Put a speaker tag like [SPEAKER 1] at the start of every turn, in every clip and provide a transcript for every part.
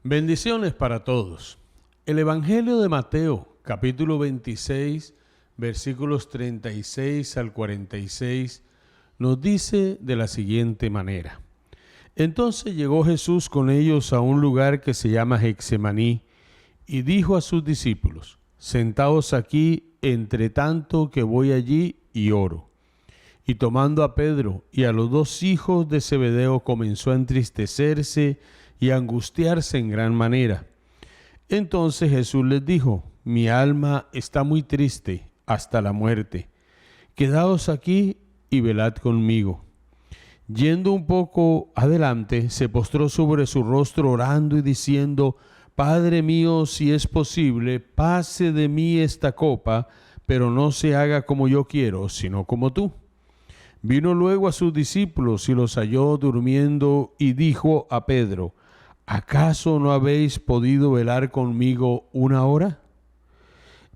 [SPEAKER 1] Bendiciones para todos. El Evangelio de Mateo, capítulo 26, versículos 36 al 46, nos dice de la siguiente manera. Entonces llegó Jesús con ellos a un lugar que se llama Getsemaní y dijo a sus discípulos: Sentaos aquí, entre tanto que voy allí y oro. Y tomando a Pedro y a los dos hijos de Zebedeo, comenzó a entristecerse y a angustiarse en gran manera. Entonces Jesús les dijo: Mi alma está muy triste hasta la muerte. Quedaos aquí y velad conmigo. Yendo un poco adelante, se postró sobre su rostro orando y diciendo: Padre mío, si es posible, pase de mí esta copa, pero no se haga como yo quiero, sino como tú. Vino luego a sus discípulos y los halló durmiendo y dijo a Pedro: ¿Acaso no habéis podido velar conmigo una hora?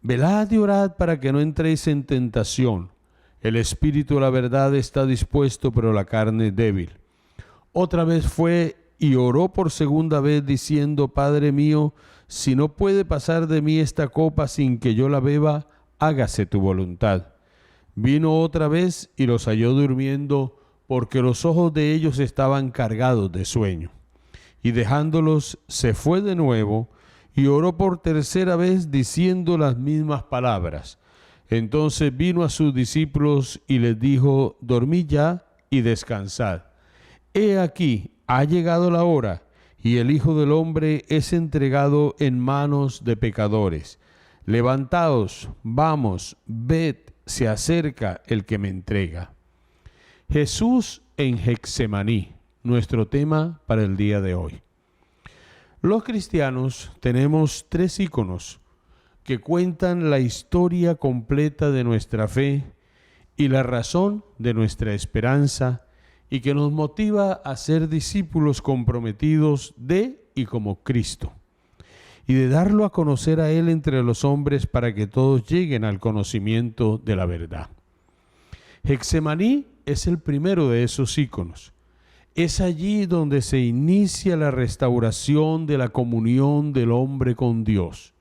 [SPEAKER 1] Velad y orad para que no entréis en tentación. El espíritu, la verdad, está dispuesto, pero la carne es débil. Otra vez fue y oró por segunda vez, diciendo: Padre mío, si no puede pasar de mí esta copa sin que yo la beba, hágase tu voluntad. Vino otra vez y los halló durmiendo, porque los ojos de ellos estaban cargados de sueño. Y dejándolos, se fue de nuevo y oró por tercera vez, diciendo las mismas palabras. Entonces vino a sus discípulos y les dijo: Dormid ya y descansad. He aquí, ha llegado la hora, y el Hijo del Hombre es entregado en manos de pecadores. Levantaos, vamos, ved, se acerca el que me entrega. Jesús en Getsemaní, nuestro tema para el día de hoy. Los cristianos tenemos tres íconos que cuentan la historia completa de nuestra fe y la razón de nuestra esperanza, y que nos motiva a ser discípulos comprometidos de y como Cristo, y de darlo a conocer a Él entre los hombres para que todos lleguen al conocimiento de la verdad. Getsemaní es el primero de esos íconos. Es allí donde se inicia la restauración de la comunión del hombre con Dios.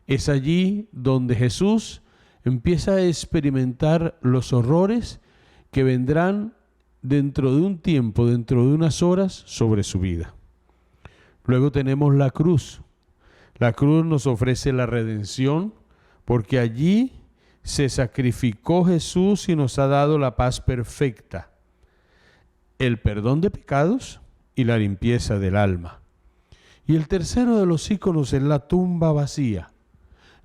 [SPEAKER 1] Es allí donde Jesús empieza a experimentar los horrores que vendrán dentro de un tiempo, dentro de unas horas, sobre su vida. Luego tenemos la cruz. La cruz nos ofrece la redención, porque allí se sacrificó Jesús y nos ha dado la paz perfecta, el perdón de pecados y la limpieza del alma. Y el tercero de los íconos es la tumba vacía.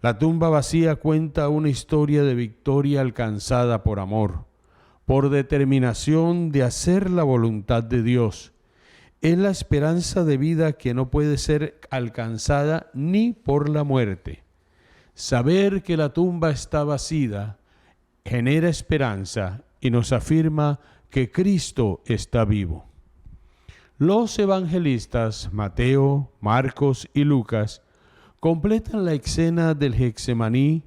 [SPEAKER 1] La tumba vacía cuenta una historia de victoria alcanzada por amor, por determinación de hacer la voluntad de Dios. Es la esperanza de vida que no puede ser alcanzada ni por la muerte. Saber que la tumba está vacía genera esperanza y nos afirma que Cristo está vivo. Los evangelistas Mateo, Marcos y Lucas completan la escena del Getsemaní,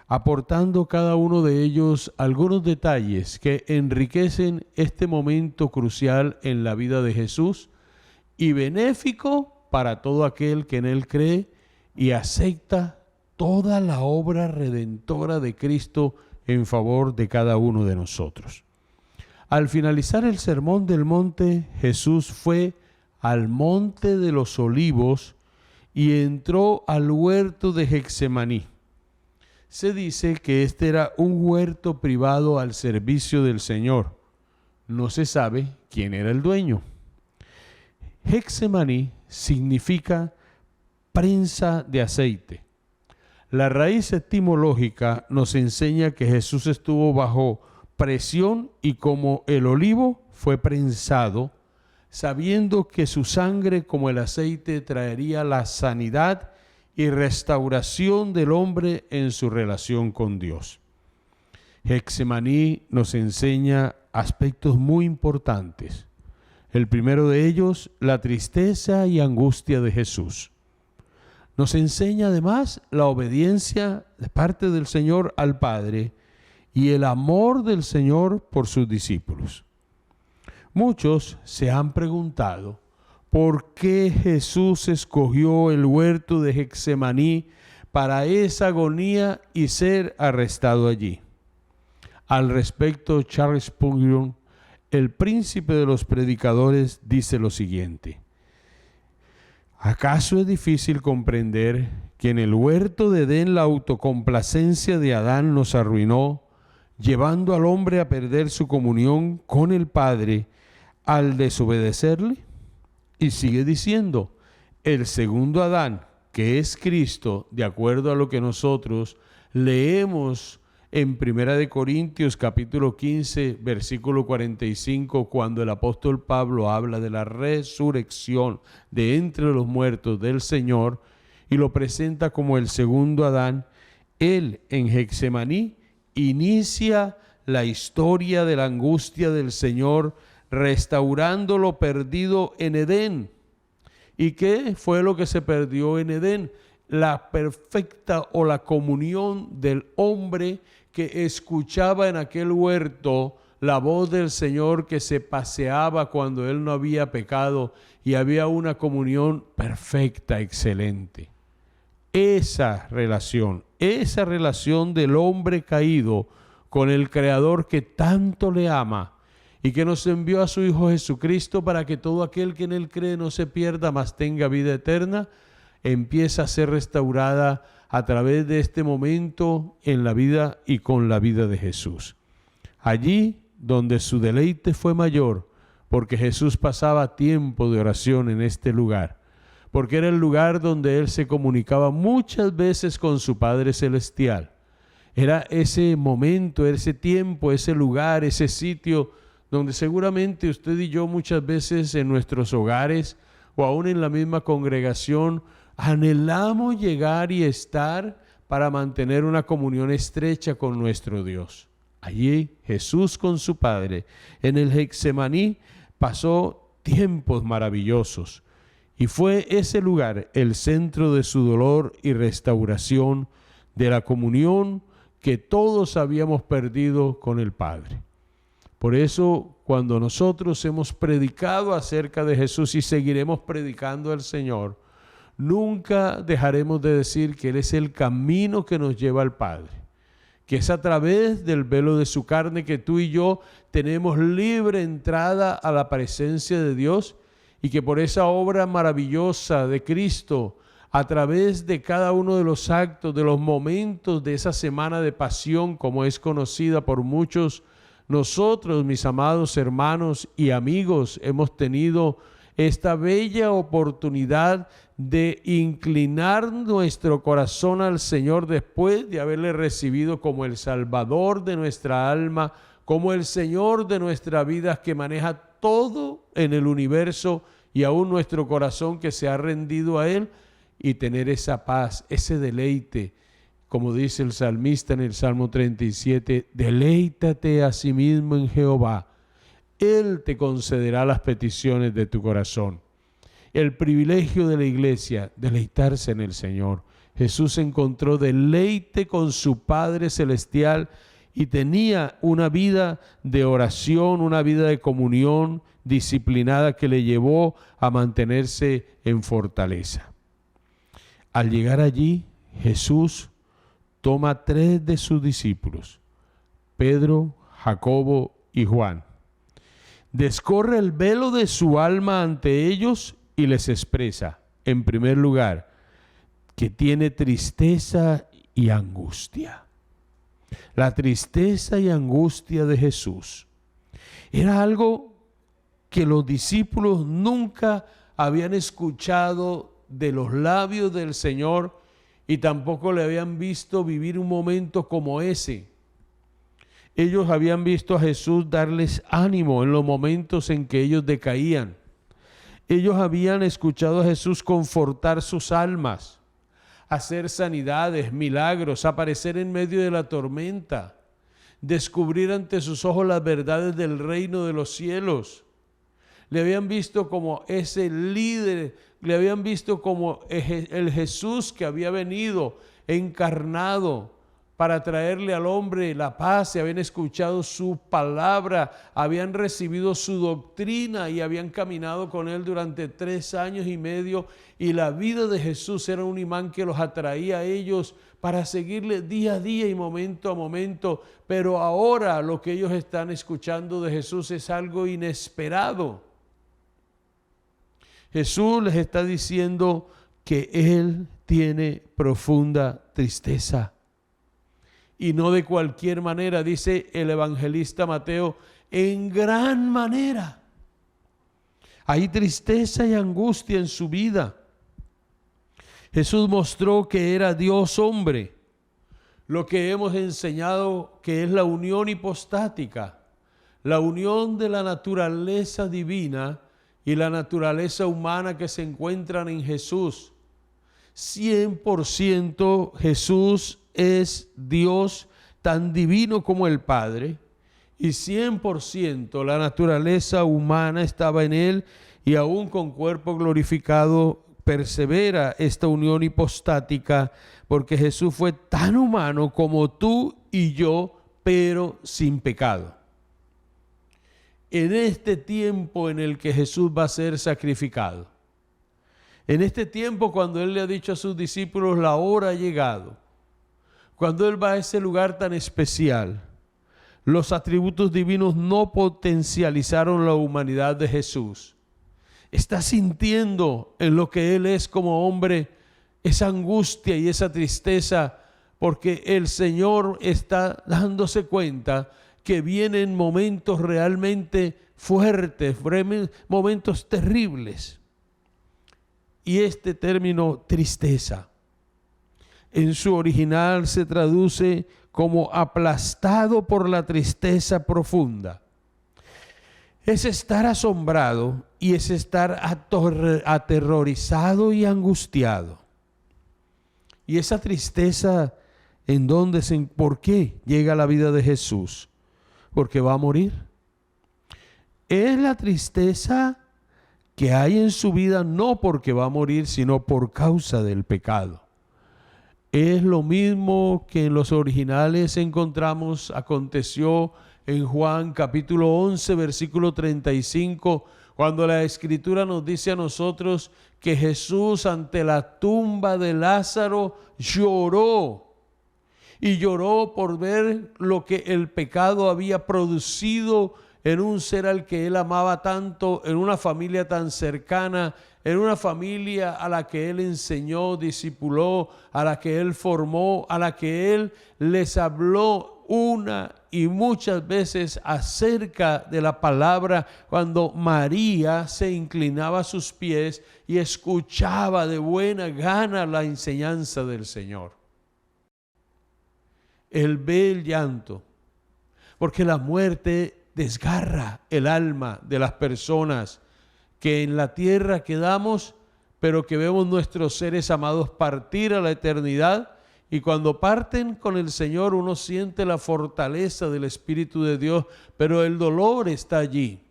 [SPEAKER 1] aportando cada uno de ellos algunos detalles que enriquecen este momento crucial en la vida de Jesús y benéfico para todo aquel que en Él cree y acepta toda la obra redentora de Cristo en favor de cada uno de nosotros. Al finalizar el Sermón del Monte, Jesús fue al Monte de los Olivos y entró al huerto de Getsemaní. Se dice que este era un huerto privado al servicio del Señor. No se sabe quién era el dueño. Getsemaní significa prensa de aceite. La raíz etimológica nos enseña que Jesús estuvo bajo presión y como el olivo fue prensado, sabiendo que su sangre como el aceite traería la sanidad y restauración del hombre en su relación con Dios. Getsemaní nos enseña aspectos muy importantes. El primero de ellos, la tristeza y angustia de Jesús. Nos enseña además la obediencia de parte del Señor al Padre y el amor del Señor por sus discípulos. Muchos se han preguntado por qué Jesús escogió el huerto de Getsemaní para esa agonía y ser arrestado allí. Al respecto, Charles Spurgeon, el príncipe de los predicadores, dice lo siguiente: ¿acaso es difícil comprender que en el huerto de Edén la autocomplacencia de Adán nos arruinó, llevando al hombre a perder su comunión con el Padre al desobedecerle? Y sigue diciendo, el segundo Adán, que es Cristo, de acuerdo a lo que nosotros leemos en 1 Corintios capítulo 15, versículo 45, cuando el apóstol Pablo habla de la resurrección de entre los muertos del Señor y lo presenta como el segundo Adán, él en Getsemaní inicia la historia de la angustia del Señor, restaurando lo perdido en Edén. ¿Y qué fue lo que se perdió en Edén? La perfecta o la comunión del hombre que escuchaba en aquel huerto la voz del Señor, que se paseaba cuando él no había pecado y había una comunión perfecta, excelente. Esa relación del hombre caído con el Creador que tanto le ama y que nos envió a su Hijo Jesucristo para que todo aquel que en él cree no se pierda, mas tenga vida eterna, empieza a ser restaurada a través de este momento en la vida y con la vida de Jesús. Allí donde su deleite fue mayor, porque Jesús pasaba tiempo de oración en este lugar, porque era el lugar donde él se comunicaba muchas veces con su Padre Celestial. Era ese momento, ese tiempo, ese lugar, ese sitio donde seguramente usted y yo muchas veces en nuestros hogares o aún en la misma congregación anhelamos llegar y estar para mantener una comunión estrecha con nuestro Dios. Allí Jesús con su Padre en el Getsemaní pasó tiempos maravillosos y fue ese lugar el centro de su dolor y restauración de la comunión que todos habíamos perdido con el Padre. Por eso, cuando nosotros hemos predicado acerca de Jesús y seguiremos predicando al Señor, nunca dejaremos de decir que Él es el camino que nos lleva al Padre, que es a través del velo de su carne que tú y yo tenemos libre entrada a la presencia de Dios y que por esa obra maravillosa de Cristo, a través de cada uno de los actos, de los momentos de esa semana de pasión, como es conocida por muchos, nosotros, mis amados hermanos y amigos, hemos tenido esta bella oportunidad de inclinar nuestro corazón al Señor después de haberle recibido como el Salvador de nuestra alma, como el Señor de nuestra vida, que maneja todo en el universo y aún nuestro corazón que se ha rendido a Él, y tener esa paz, ese deleite. Como dice el salmista en el Salmo 37, deleítate a sí mismo en Jehová. Él te concederá las peticiones de tu corazón. El privilegio de la iglesia, deleitarse en el Señor. Jesús encontró deleite con su Padre Celestial y tenía una vida de oración, una vida de comunión disciplinada que le llevó a mantenerse en fortaleza. Al llegar allí, Jesús toma 3 de sus discípulos, Pedro, Jacobo y Juan. Descorre el velo de su alma ante ellos y les expresa, en primer lugar, que tiene tristeza y angustia. La tristeza y angustia de Jesús era algo que los discípulos nunca habían escuchado de los labios del Señor y tampoco le habían visto vivir un momento como ese. Ellos habían visto a Jesús darles ánimo en los momentos en que ellos decaían. Ellos habían escuchado a Jesús confortar sus almas, hacer sanidades, milagros, aparecer en medio de la tormenta, descubrir ante sus ojos las verdades del reino de los cielos. Le habían visto como ese líder, le habían visto como el Jesús que había venido encarnado para traerle al hombre la paz, y habían escuchado su palabra, habían recibido su doctrina y habían caminado con él durante 3 años y medio, y la vida de Jesús era un imán que los atraía a ellos para seguirle día a día y momento a momento. Pero ahora lo que ellos están escuchando de Jesús es algo inesperado. Jesús les está diciendo que Él tiene profunda tristeza. Y no de cualquier manera, dice el evangelista Mateo, en gran manera. Hay tristeza y angustia en su vida. Jesús mostró que era Dios hombre, lo que hemos enseñado que es la unión hipostática, la unión de la naturaleza divina y la naturaleza humana que se encuentran en Jesús. 100% Jesús es Dios tan divino como el Padre, y 100% la naturaleza humana estaba en Él, y aún con cuerpo glorificado persevera esta unión hipostática, porque Jesús fue tan humano como tú y yo, pero sin pecado. En este tiempo en el que Jesús va a ser sacrificado, en este tiempo cuando Él le ha dicho a sus discípulos, la hora ha llegado, cuando Él va a ese lugar tan especial, los atributos divinos no potencializaron la humanidad de Jesús. Está sintiendo en lo que Él es como hombre esa angustia y esa tristeza, porque el Señor está dándose cuenta que vienen momentos realmente fuertes, momentos terribles. Y este término tristeza, en su original se traduce como aplastado por la tristeza profunda. Es estar asombrado y es estar aterrorizado y angustiado. Y esa tristeza, ¿por qué llega a la vida de Jesús? Porque va a morir. Es la tristeza que hay en su vida no porque va a morir, sino por causa del pecado. Es lo mismo que en los originales encontramos, aconteció en Juan capítulo 11, versículo 35, cuando la Escritura nos dice a nosotros que Jesús ante la tumba de Lázaro lloró. Y lloró por ver lo que el pecado había producido en un ser al que Él amaba tanto, en una familia tan cercana, en una familia a la que Él enseñó, discipuló, a la que Él formó, a la que Él les habló una y muchas veces acerca de la palabra, cuando María se inclinaba a sus pies y escuchaba de buena gana la enseñanza del Señor. Él ve el llanto, porque la muerte desgarra el alma de las personas que en la tierra quedamos, pero que vemos nuestros seres amados partir a la eternidad, y cuando parten con el Señor uno siente la fortaleza del Espíritu de Dios, pero el dolor está allí.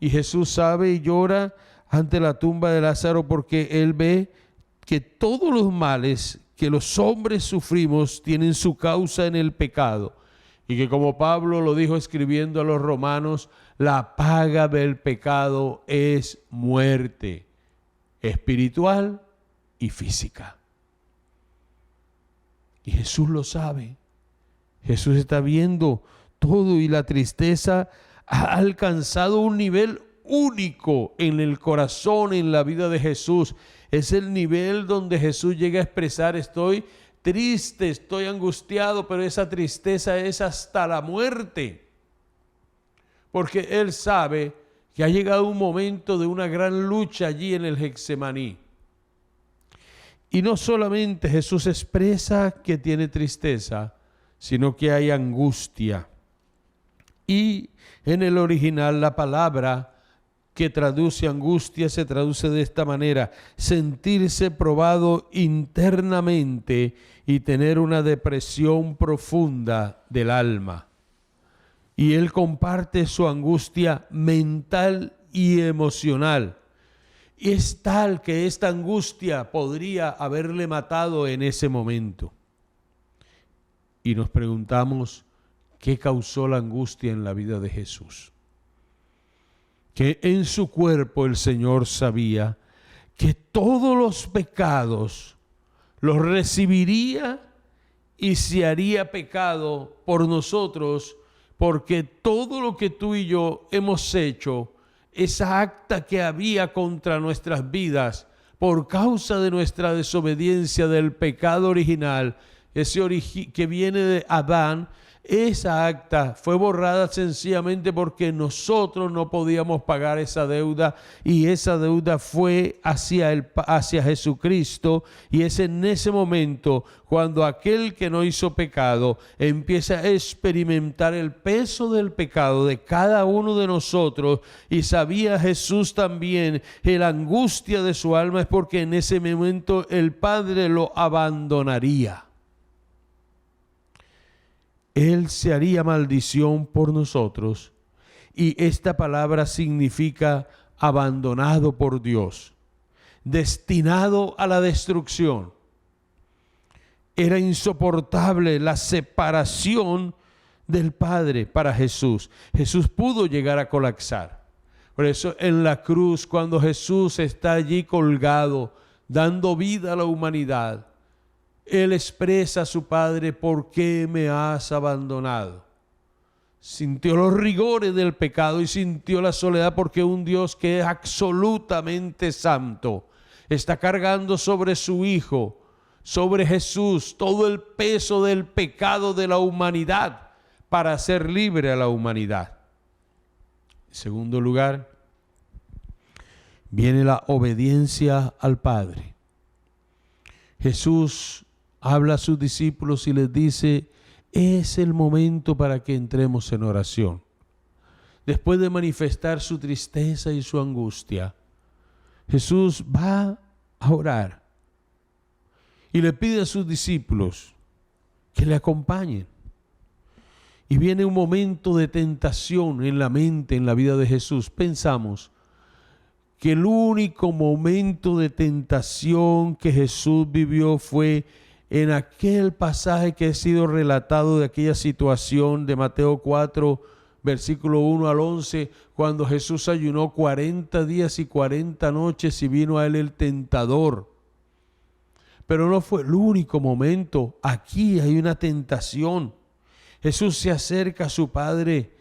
[SPEAKER 1] Y Jesús sabe y llora ante la tumba de Lázaro, porque Él ve que todos los males que los hombres sufrimos tienen su causa en el pecado. Y que, como Pablo lo dijo escribiendo a los romanos, la paga del pecado es muerte espiritual y física. Y Jesús lo sabe. Jesús está viendo todo, y la tristeza ha alcanzado un nivel único en el corazón, en la vida de Jesús. Es el nivel donde Jesús llega a expresar: estoy triste, estoy angustiado, pero esa tristeza es hasta la muerte. Porque Él sabe que ha llegado un momento de una gran lucha allí en el Getsemaní. Y no solamente Jesús expresa que tiene tristeza, sino que hay angustia. Y en el original la palabra que traduce angustia se traduce de esta manera: sentirse probado internamente y tener una depresión profunda del alma. Y Él comparte su angustia mental y emocional. Y es tal que esta angustia podría haberle matado en ese momento. Y nos preguntamos, ¿qué causó la angustia en la vida de Jesús? Que en su cuerpo el Señor sabía que todos los pecados los recibiría y se haría pecado por nosotros, porque todo lo que tú y yo hemos hecho, esa acta que había contra nuestras vidas, por causa de nuestra desobediencia del pecado original, que viene de Adán, esa acta fue borrada sencillamente porque nosotros no podíamos pagar esa deuda, y esa deuda fue hacia Jesucristo. Y es en ese momento cuando aquel que no hizo pecado empieza a experimentar el peso del pecado de cada uno de nosotros. Y sabía Jesús también que la angustia de su alma es porque en ese momento el Padre lo abandonaría. Él se haría maldición por nosotros, y esta palabra significa abandonado por Dios, destinado a la destrucción. Era insoportable la separación del Padre para Jesús. Jesús pudo llegar a colapsar. Por eso en la cruz, cuando Jesús está allí colgado, dando vida a la humanidad, Él expresa a su Padre: ¿por qué me has abandonado? Sintió los rigores del pecado y sintió la soledad, porque un Dios que es absolutamente santo está cargando sobre su Hijo, sobre Jesús, todo el peso del pecado de la humanidad para hacer libre a la humanidad. En segundo lugar, viene la obediencia al Padre. Jesús habla a sus discípulos y les dice: es el momento para que entremos en oración. Después de manifestar su tristeza y su angustia, Jesús va a orar y le pide a sus discípulos que le acompañen. Y viene un momento de tentación en la mente, en la vida de Jesús. Pensamos que el único momento de tentación que Jesús vivió fue en aquel pasaje que ha sido relatado, de aquella situación de Mateo 4, versículo 1 al 11, cuando Jesús ayunó 40 días y 40 noches y vino a él el tentador. Pero no fue el único momento. Aquí hay una tentación. Jesús se acerca a su Padre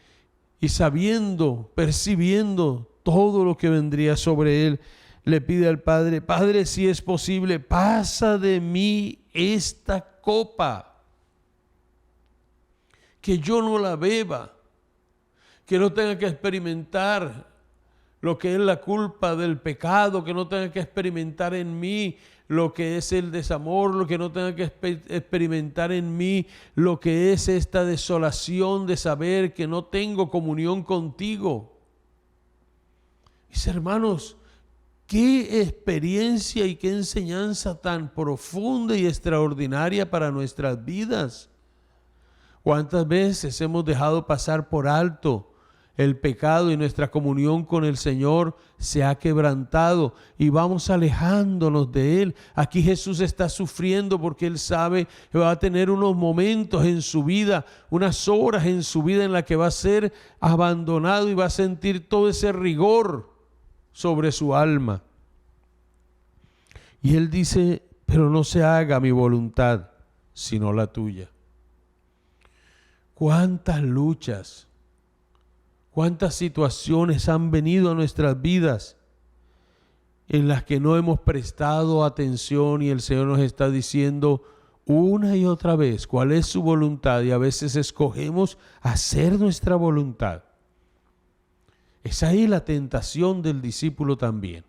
[SPEAKER 1] y sabiendo, percibiendo todo lo que vendría sobre él, le pide al Padre: Padre, si es posible, pasa de mí esta copa, que yo no la beba, que no tenga que experimentar lo que es la culpa del pecado, que no tenga que experimentar en mí lo que es el desamor, lo que no tenga que experimentar en mí lo que es esta desolación de saber que no tengo comunión contigo. Mis hermanos, qué experiencia y qué enseñanza tan profunda y extraordinaria para nuestras vidas. ¿Cuántas veces hemos dejado pasar por alto el pecado y nuestra comunión con el Señor se ha quebrantado y vamos alejándonos de Él? Aquí Jesús está sufriendo porque Él sabe que va a tener unos momentos en su vida, unas horas en su vida en las que va a ser abandonado y va a sentir todo ese rigor sobre su alma. Y Él dice: pero no se haga mi voluntad, sino la tuya. ¿Cuántas luchas, cuántas situaciones han venido a nuestras vidas en las que no hemos prestado atención y el Señor nos está diciendo una y otra vez cuál es su voluntad, y a veces escogemos hacer nuestra voluntad? Es ahí la tentación del discípulo también.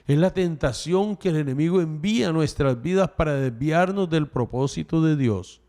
[SPEAKER 1] Es la tentación que el enemigo envía a nuestras vidas para desviarnos del propósito de Dios.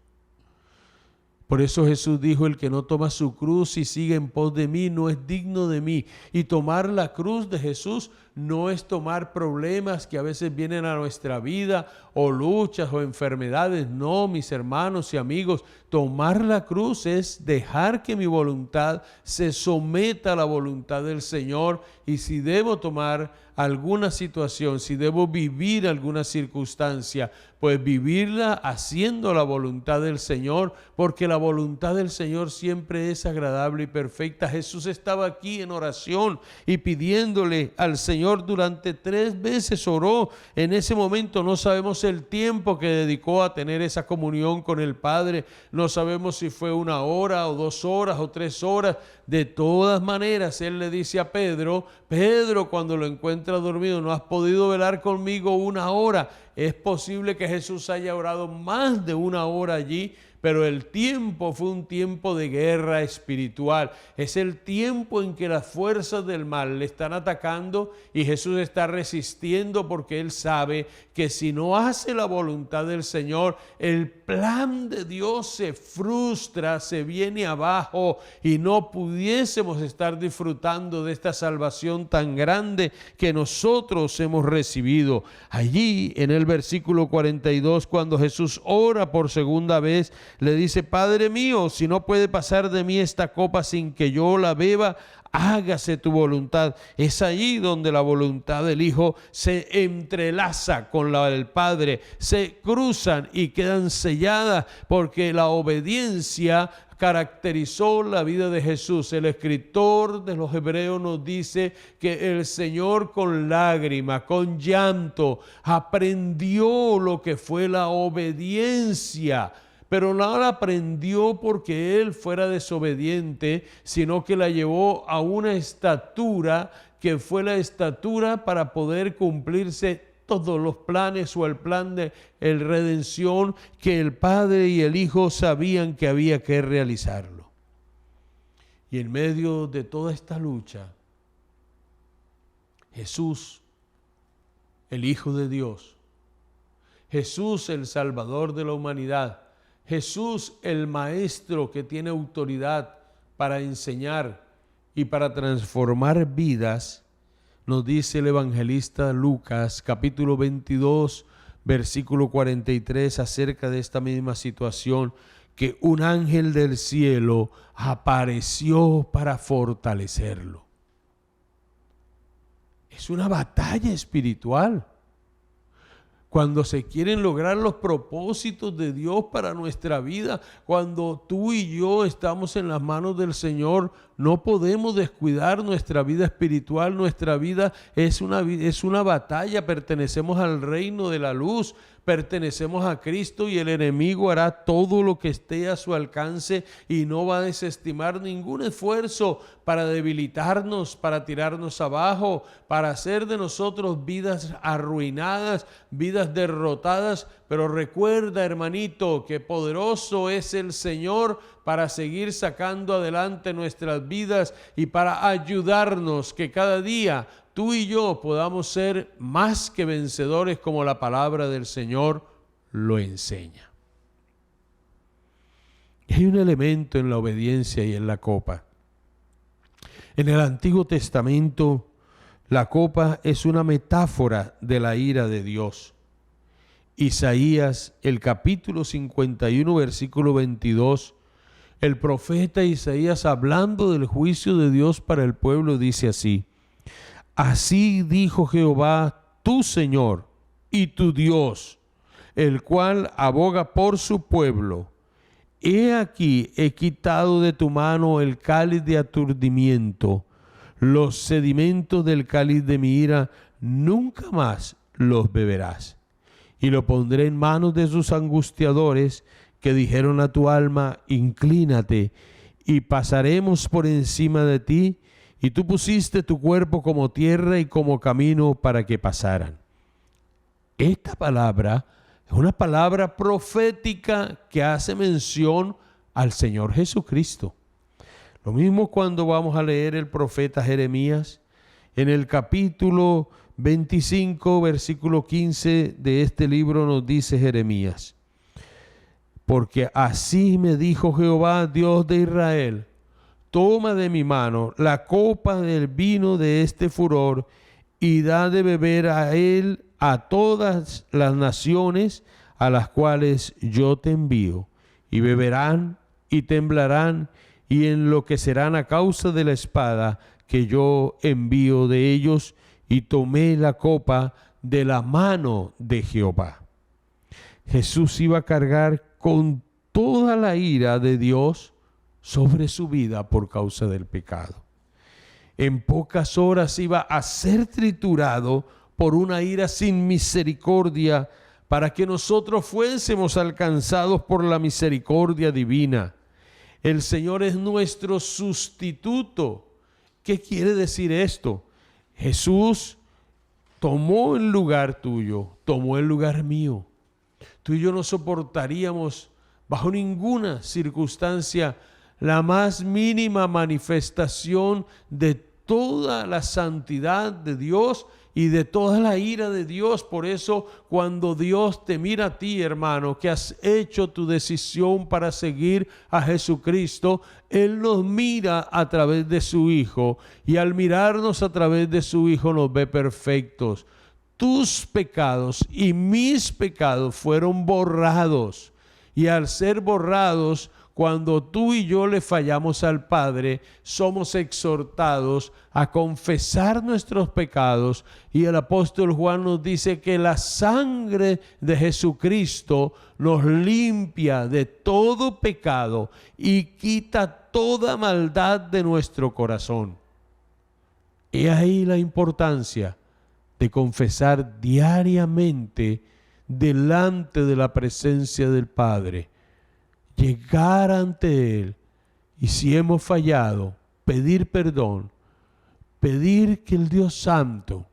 [SPEAKER 1] Por eso Jesús dijo: el que no toma su cruz y sigue en pos de mí no es digno de mí. Y tomar la cruz de Jesús no es tomar problemas que a veces vienen a nuestra vida o luchas o enfermedades. No, mis hermanos y amigos, tomar la cruz es dejar que mi voluntad se someta a la voluntad del Señor. Y si debo tomar alguna situación, si debo vivir alguna circunstancia, pues vivirla haciendo la voluntad del Señor, porque la voluntad del Señor siempre es agradable y perfecta. Jesús estaba aquí en oración y pidiéndole al Señor durante 3 veces oró. En ese momento no sabemos el tiempo que dedicó a tener esa comunión con el Padre. No sabemos si fue 1 hora o 2 horas o 3 horas. De todas maneras, Él le dice a Pedro, Pedro, cuando lo encuentra dormido, ¿no has podido velar conmigo 1 hora? Es posible que Jesús haya orado más de 1 hora allí, pero el tiempo fue un tiempo de guerra espiritual. Es el tiempo en que las fuerzas del mal le están atacando y Jesús está resistiendo, porque Él sabe que si no hace la voluntad del Señor, el plan de Dios se frustra, se viene abajo y no pudiésemos estar disfrutando de esta salvación tan grande que nosotros hemos recibido. Allí en el versículo 42, cuando Jesús ora por segunda vez, le dice, Padre mío, si no puede pasar de mí esta copa sin que yo la beba, hágase tu voluntad. Es allí donde la voluntad del Hijo se entrelaza con la del Padre, se cruzan y quedan selladas, porque la obediencia caracterizó la vida de Jesús. El escritor de los Hebreos nos dice que el Señor con lágrimas, con llanto, aprendió lo que fue la obediencia. Pero no la aprendió porque Él fuera desobediente, sino que la llevó a una estatura que fue la estatura para poder cumplirse todos los planes o el plan de redención que el Padre y el Hijo sabían que había que realizarlo. Y en medio de toda esta lucha, Jesús, el Hijo de Dios, Jesús, el Salvador de la humanidad, Jesús, el Maestro que tiene autoridad para enseñar y para transformar vidas, nos dice el evangelista Lucas, capítulo 22, versículo 43, acerca de esta misma situación, que un ángel del cielo apareció para fortalecerlo. Es una batalla espiritual. Cuando se quieren lograr los propósitos de Dios para nuestra vida, cuando tú y yo estamos en las manos del Señor, no podemos descuidar nuestra vida espiritual. Nuestra vida es una batalla. Pertenecemos al reino de la luz, pertenecemos a Cristo, y el enemigo hará todo lo que esté a su alcance y no va a desestimar ningún esfuerzo para debilitarnos, para tirarnos abajo, para hacer de nosotros vidas arruinadas, vidas derrotadas. Pero recuerda, hermanito, que poderoso es el Señor para seguir sacando adelante nuestras vidas y para ayudarnos que cada día tú y yo podamos ser más que vencedores, como la palabra del Señor lo enseña. Y hay un elemento en la obediencia y en la copa. En el Antiguo Testamento, la copa es una metáfora de la ira de Dios. Isaías, el capítulo 51, versículo 22, el profeta Isaías, hablando del juicio de Dios para el pueblo, dice así: Así dijo Jehová, tu Señor y tu Dios, el cual aboga por su pueblo. He aquí, he quitado de tu mano el cáliz de aturdimiento, los sedimentos del cáliz de mi ira, nunca más los beberás. Y lo pondré en manos de sus angustiadores, que dijeron a tu alma, inclínate, y pasaremos por encima de ti. Y tú pusiste tu cuerpo como tierra y como camino para que pasaran. Esta palabra es una palabra profética que hace mención al Señor Jesucristo. Lo mismo cuando vamos a leer el profeta Jeremías, en el capítulo 25, versículo 15 de este libro nos dice Jeremías: Porque así me dijo Jehová, Dios de Israel, toma de mi mano la copa del vino de este furor y da de beber a él a todas las naciones a las cuales yo te envío, y beberán y temblarán y enloquecerán a causa de la espada que yo envío de ellos. Y tomé la copa de la mano de Jehová. Jesús iba a cargar con toda la ira de Dios sobre su vida por causa del pecado. En pocas horas iba a ser triturado por una ira sin misericordia, para que nosotros fuésemos alcanzados por la misericordia divina. El Señor es nuestro sustituto. ¿Qué quiere decir esto? Jesús tomó el lugar tuyo, tomó el lugar mío. Tú y yo no soportaríamos bajo ninguna circunstancia la más mínima manifestación de toda la santidad de Dios y de toda la ira de Dios. Por eso, cuando Dios te mira a ti, hermano, que has hecho tu decisión para seguir a Jesucristo, Él nos mira a través de su Hijo, y al mirarnos a través de su Hijo nos ve perfectos. Tus pecados y mis pecados fueron borrados, y al ser borrados, cuando tú y yo le fallamos al Padre, somos exhortados a confesar nuestros pecados. Y el apóstol Juan nos dice que la sangre de Jesucristo nos limpia de todo pecado y quita toda maldad de nuestro corazón. Y ahí la importancia de confesar diariamente delante de la presencia del Padre. Llegar ante Él, y si hemos fallado, pedir perdón, pedir que el Dios Santo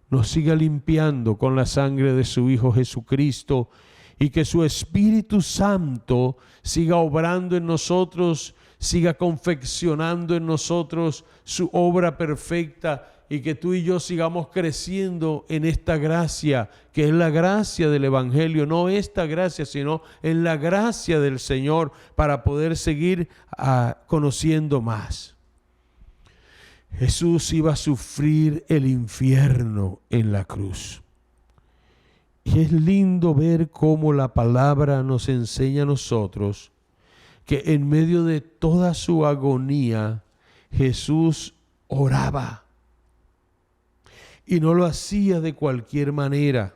[SPEAKER 1] nos siga limpiando con la sangre de su Hijo Jesucristo, y que su Espíritu Santo siga obrando en nosotros, siga confeccionando en nosotros su obra perfecta, y que tú y yo sigamos creciendo en esta gracia, que es la gracia del Evangelio, no esta gracia, sino en la gracia del Señor, para poder seguir conociendo más. Jesús iba a sufrir el infierno en la cruz. Y es lindo ver cómo la palabra nos enseña a nosotros que en medio de toda su agonía, Jesús oraba. Y no lo hacía de cualquier manera.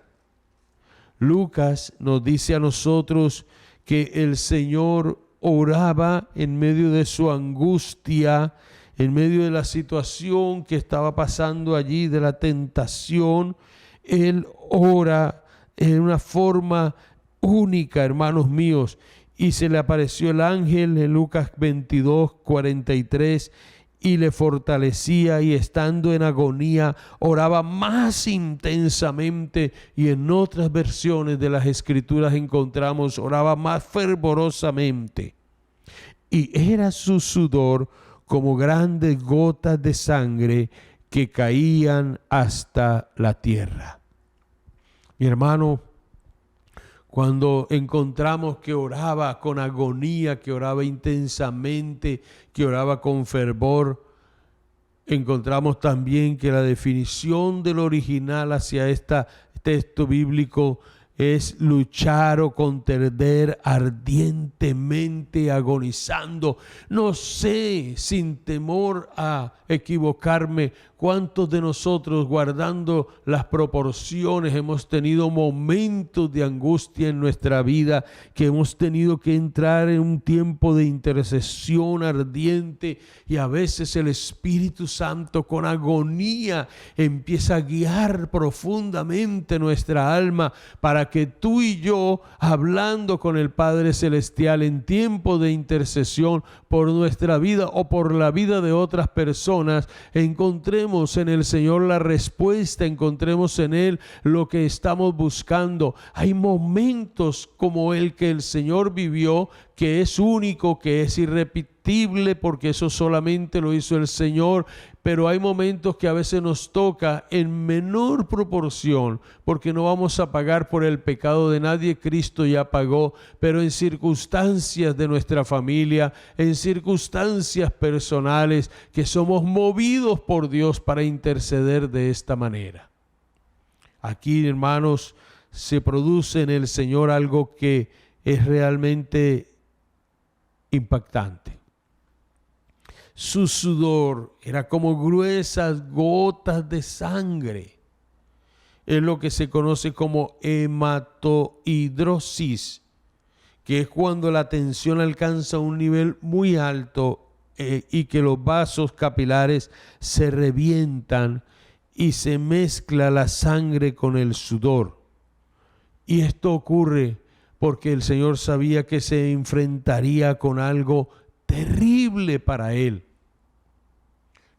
[SPEAKER 1] Lucas nos dice a nosotros que el Señor oraba en medio de su angustia, en medio de la situación que estaba pasando allí, de la tentación. Él ora en una forma única, hermanos míos. Y se le apareció el ángel en Lucas 22:43, y le fortalecía, y estando en agonía oraba más intensamente. Y en otras versiones de las Escrituras encontramos oraba más fervorosamente, y era su sudor como grandes gotas de sangre que caían hasta la tierra. Mi hermano, cuando encontramos que oraba con agonía, que oraba intensamente, que oraba con fervor, encontramos también que la definición del original hacia este texto bíblico es luchar o contender ardientemente, agonizando. No sé, sin temor a equivocarme, cuántos de nosotros, guardando las proporciones, hemos tenido momentos de angustia en nuestra vida, que hemos tenido que entrar en un tiempo de intercesión ardiente, y a veces el Espíritu Santo con agonía empieza a guiar profundamente nuestra alma, para que tú y yo, hablando con el Padre Celestial en tiempo de intercesión por nuestra vida o por la vida de otras personas, encontremos en el Señor la respuesta, encontremos en Él lo que estamos buscando. Hay momentos como el que el Señor vivió, que es único, que es irrepetible, porque eso solamente lo hizo el Señor, pero hay momentos que a veces nos toca en menor proporción, porque no vamos a pagar por el pecado de nadie, Cristo ya pagó, pero en circunstancias de nuestra familia, en circunstancias personales, que somos movidos por Dios para interceder de esta manera. Aquí, hermanos, se produce en el Señor algo que es realmente impactante. Su sudor era como gruesas gotas de sangre. Es lo que se conoce como hematohidrosis, que es cuando la tensión alcanza un nivel muy alto y que los vasos capilares se revientan y se mezcla la sangre con el sudor. Y esto ocurre porque el Señor sabía que se enfrentaría con algo terrible para él.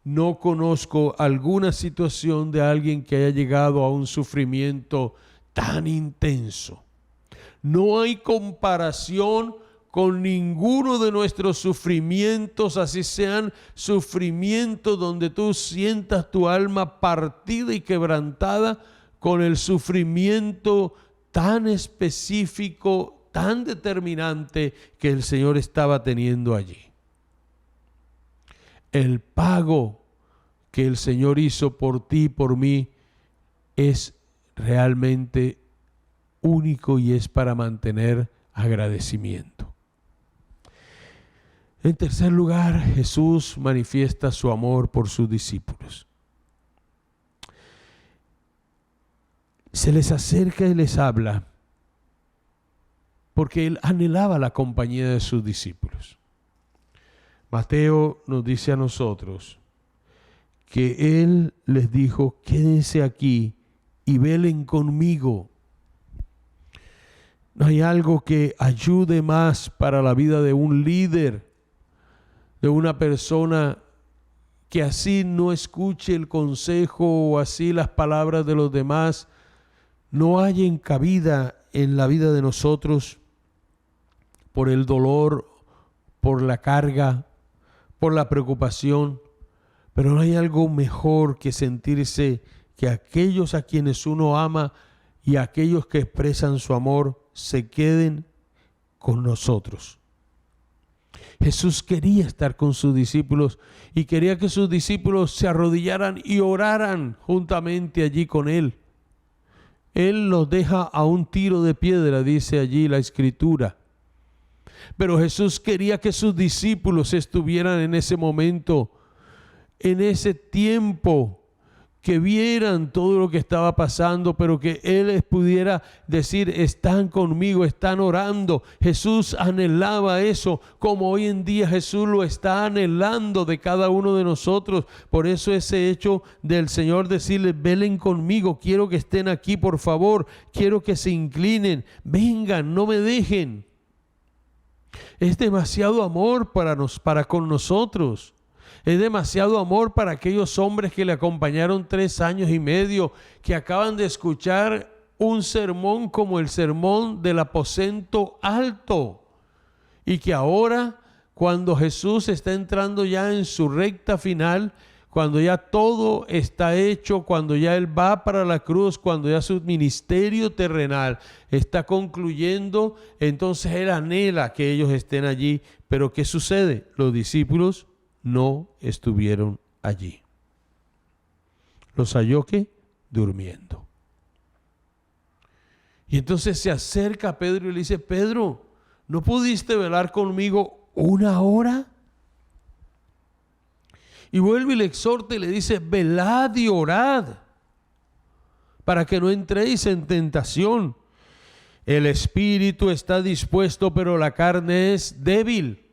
[SPEAKER 1] No conozco alguna situación de alguien que haya llegado a un sufrimiento tan intenso. No hay comparación con ninguno de nuestros sufrimientos, así sean sufrimientos donde tú sientas tu alma partida y quebrantada, con el sufrimiento tan específico, tan determinante que el Señor estaba teniendo allí. El pago que el Señor hizo por ti y por mí es realmente único y es para mantener agradecimiento. En tercer lugar, Jesús manifiesta su amor por sus discípulos. Se les acerca y les habla porque él anhelaba la compañía de sus discípulos. Mateo nos dice a nosotros que él les dijo: quédense aquí y velen conmigo. No hay algo que ayude más para la vida de un líder, de una persona que así no escuche el consejo o así las palabras de los demás no hallen cabida en la vida de nosotros por el dolor, por la carga, por la preocupación. Pero no hay algo mejor que sentirse que aquellos a quienes uno ama y aquellos que expresan su amor se queden con nosotros. Jesús quería estar con sus discípulos y quería que sus discípulos se arrodillaran y oraran juntamente allí con él. Él los deja a un tiro de piedra, dice allí la Escritura. Pero Jesús quería que sus discípulos estuvieran en ese momento, en ese tiempo, que vieran todo lo que estaba pasando, pero que Él les pudiera decir: están conmigo, están orando. Jesús anhelaba eso, como hoy en día Jesús lo está anhelando de cada uno de nosotros. Por eso ese hecho del Señor decirles: velen conmigo, quiero que estén aquí, por favor, quiero que se inclinen, vengan, no me dejen. Es demasiado amor para con nosotros. Es demasiado amor para aquellos hombres que le acompañaron 3 años y medio, que acaban de escuchar un sermón como el sermón del aposento alto, y que ahora, cuando Jesús está entrando ya en su recta final, cuando ya todo está hecho, cuando ya Él va para la cruz, cuando ya su ministerio terrenal está concluyendo, entonces Él anhela que ellos estén allí. Pero ¿qué sucede? Los discípulos no estuvieron allí. Los halló ¿qué? Durmiendo. Y entonces se acerca a Pedro y le dice: Pedro, ¿no pudiste velar conmigo 1 hora? Y vuelve y le exhorta y le dice: velad y orad para que no entréis en tentación. El espíritu está dispuesto, pero la carne es débil.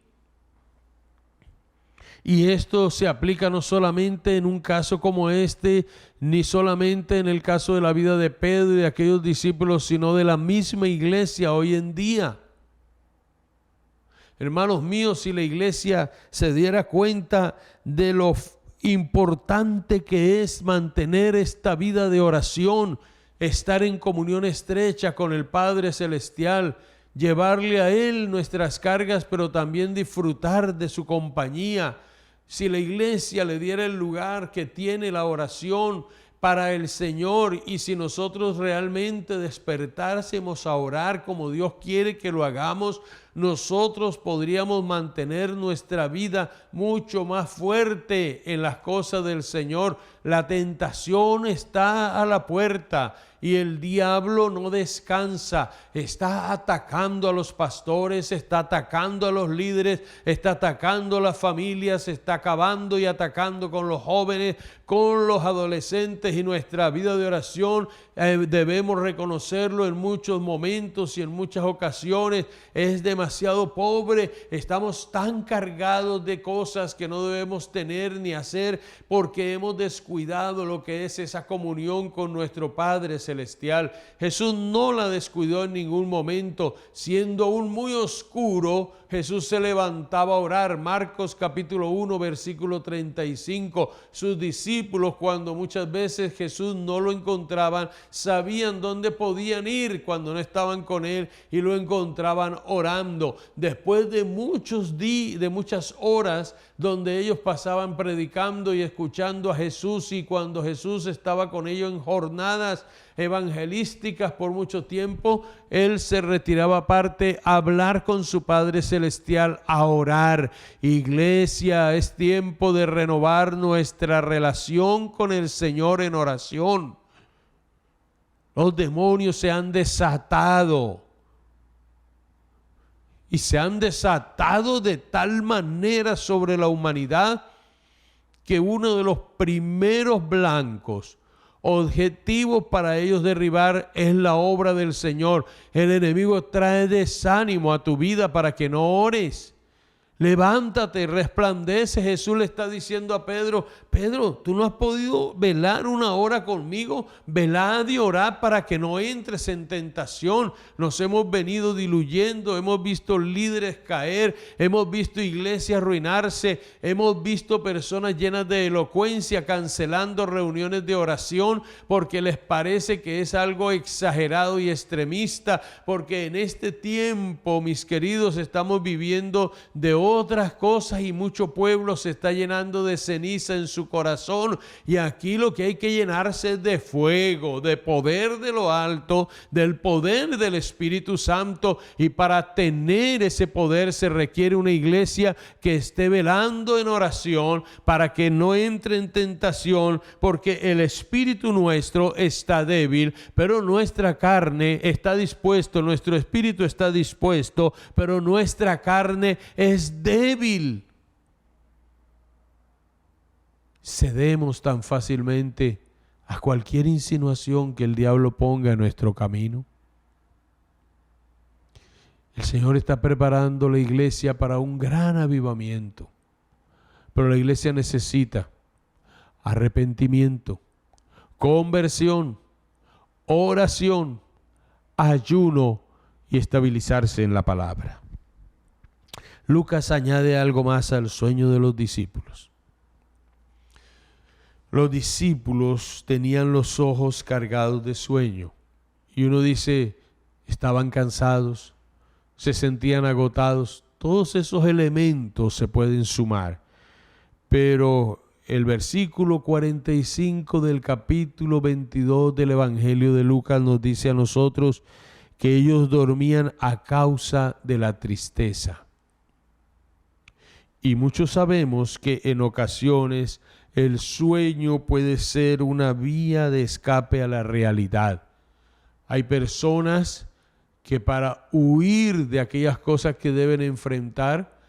[SPEAKER 1] Y esto se aplica no solamente en un caso como este, ni solamente en el caso de la vida de Pedro y de aquellos discípulos, sino de la misma iglesia hoy en día. Hermanos míos, si la iglesia se diera cuenta de lo importante que es mantener esta vida de oración, estar en comunión estrecha con el Padre Celestial, llevarle a Él nuestras cargas, pero también disfrutar de su compañía, si la iglesia le diera el lugar que tiene la oración para el Señor, y si nosotros realmente despertásemos a orar como Dios quiere que lo hagamos, nosotros podríamos mantener nuestra vida mucho más fuerte en las cosas del Señor. La tentación está a la puerta y el diablo no descansa. Está atacando a los pastores, está atacando a los líderes, está atacando a las familias, está acabando y atacando con los jóvenes, con los adolescentes, y nuestra vida de oración debemos reconocerlo en muchos momentos y en muchas ocasiones es demasiado pobre. Estamos tan cargados de cosas que no debemos tener ni hacer porque hemos descuidado lo que es esa comunión con nuestro Padre Celestial. Jesús no la descuidó en ningún momento. Siendo aún muy oscuro, Jesús se levantaba a orar. Marcos capítulo 1 versículo 35. Sus discípulos, cuando muchas veces Jesús no lo encontraban, sabían dónde podían ir cuando no estaban con él y lo encontraban orando. Después de muchas horas donde ellos pasaban predicando y escuchando a Jesús, y cuando Jesús estaba con ellos en jornadas evangelísticas por mucho tiempo, él se retiraba aparte a hablar con su Padre Celestial, a orar. Iglesia, es tiempo de renovar nuestra relación con el Señor en oración. Los demonios se han desatado, y se han desatado de tal manera sobre la humanidad que uno de los primeros blancos objetivos para ellos derribar es la obra del Señor. El enemigo trae desánimo a tu vida para que no ores. Levántate, resplandece. Jesús le está diciendo a Pedro: Pedro, tú no has podido velar una hora conmigo. Velad y orad para que no entres en tentación. Nos hemos venido diluyendo, hemos visto líderes caer, hemos visto iglesias arruinarse, hemos visto personas llenas de elocuencia cancelando reuniones de oración porque les parece que es algo exagerado y extremista, porque en este tiempo, mis queridos, estamos viviendo de otras cosas y mucho pueblo se está llenando de ceniza en su corazón. Y aquí lo que hay que llenarse es de fuego, de poder de lo alto, del poder del Espíritu Santo. Y para tener ese poder se requiere una iglesia que esté velando en oración para que no entre en tentación, porque el espíritu nuestro está débil, pero nuestra carne está dispuesto. Nuestro espíritu está dispuesto, pero nuestra carne es débil. Cedemos tan fácilmente a cualquier insinuación que el diablo ponga en nuestro camino. El Señor está preparando la iglesia para un gran avivamiento, pero la iglesia necesita arrepentimiento, conversión, oración, ayuno y estabilizarse en la palabra. Lucas añade algo más al sueño de los discípulos. Los discípulos tenían los ojos cargados de sueño, y uno dice, estaban cansados, se sentían agotados. Todos esos elementos se pueden sumar, pero el versículo 45 del capítulo 22 del Evangelio de Lucas nos dice a nosotros que ellos dormían a causa de la tristeza. Y muchos sabemos que en ocasiones el sueño puede ser una vía de escape a la realidad. Hay personas que para huir de aquellas cosas que deben enfrentar,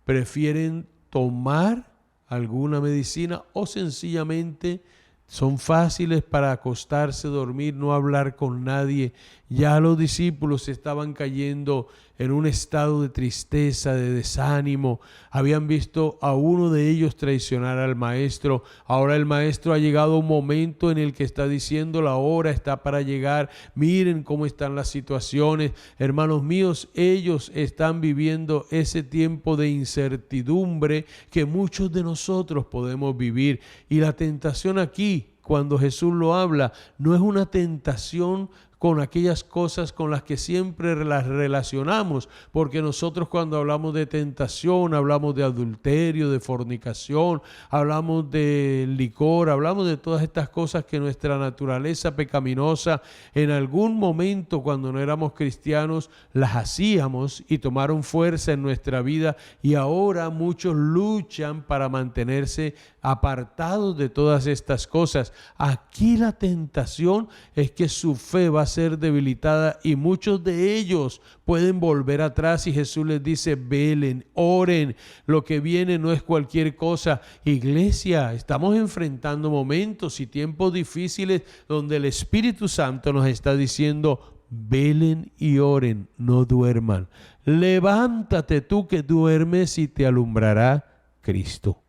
[SPEAKER 1] prefieren tomar alguna medicina o sencillamente son fáciles para acostarse, dormir, no hablar con nadie. Ya los discípulos estaban cayendo en un estado de tristeza, de desánimo. Habían visto a uno de ellos traicionar al maestro. Ahora el maestro ha llegado a un momento en el que está diciendo la hora está para llegar. Miren cómo están las situaciones. Hermanos míos, ellos están viviendo ese tiempo de incertidumbre que muchos de nosotros podemos vivir. Y la tentación aquí, cuando Jesús lo habla, no es una tentación con aquellas cosas con las que siempre las relacionamos, porque nosotros cuando hablamos de tentación, hablamos de adulterio, de fornicación, hablamos de licor, hablamos de todas estas cosas que nuestra naturaleza pecaminosa en algún momento cuando no éramos cristianos las hacíamos y tomaron fuerza en nuestra vida, y ahora muchos luchan para mantenerse apartados de todas estas cosas. Aquí la tentación es que su fe va a ser debilitada y muchos de ellos pueden volver atrás, y Jesús les dice: velen, oren, lo que viene no es cualquier cosa. Iglesia, estamos enfrentando momentos y tiempos difíciles donde el Espíritu Santo nos está diciendo: velen y oren, no duerman. Levántate tú que duermes y te alumbrará Cristo.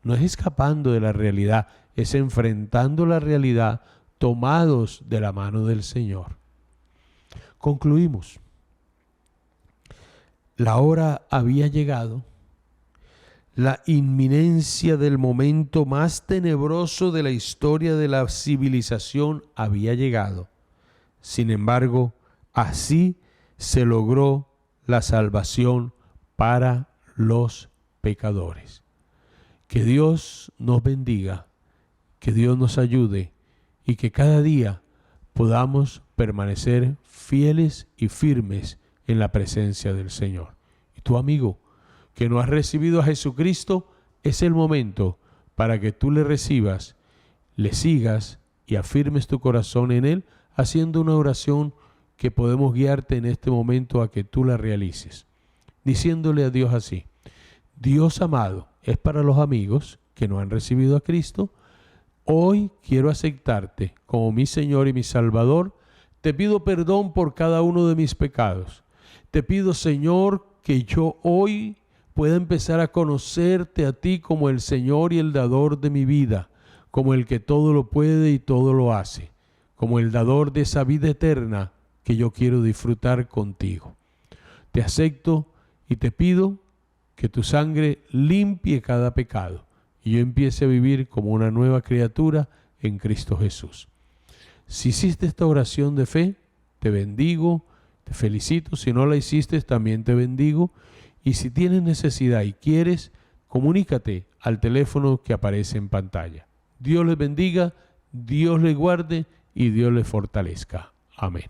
[SPEAKER 1] No es escapando de la realidad, es enfrentando la realidad tomados de la mano del Señor. Concluimos. La hora había llegado. La inminencia del momento más tenebroso de la historia de la civilización había llegado. Sin embargo, así se logró la salvación para los pecadores. Que Dios nos bendiga, que Dios nos ayude y que cada día podamos permanecer fieles y firmes en la presencia del Señor. Y tu amigo que no has recibido a Jesucristo, es el momento para que tú le recibas, le sigas y afirmes tu corazón en Él, haciendo una oración que podemos guiarte en este momento a que tú la realices, diciéndole a Dios así: Dios amado, es para los amigos que no han recibido a Cristo. Hoy quiero aceptarte como mi Señor y mi Salvador. Te pido perdón por cada uno de mis pecados. Te pido, Señor, que yo hoy pueda empezar a conocerte a ti como el Señor y el dador de mi vida, como el que todo lo puede y todo lo hace, como el dador de esa vida eterna que yo quiero disfrutar contigo. Te acepto y te pido que tu sangre limpie cada pecado y yo empiece a vivir como una nueva criatura en Cristo Jesús. Si hiciste esta oración de fe, te bendigo, te felicito. Si no la hiciste, también te bendigo. Y si tienes necesidad y quieres, comunícate al teléfono que aparece en pantalla. Dios les bendiga, Dios les guarde y Dios les fortalezca. Amén.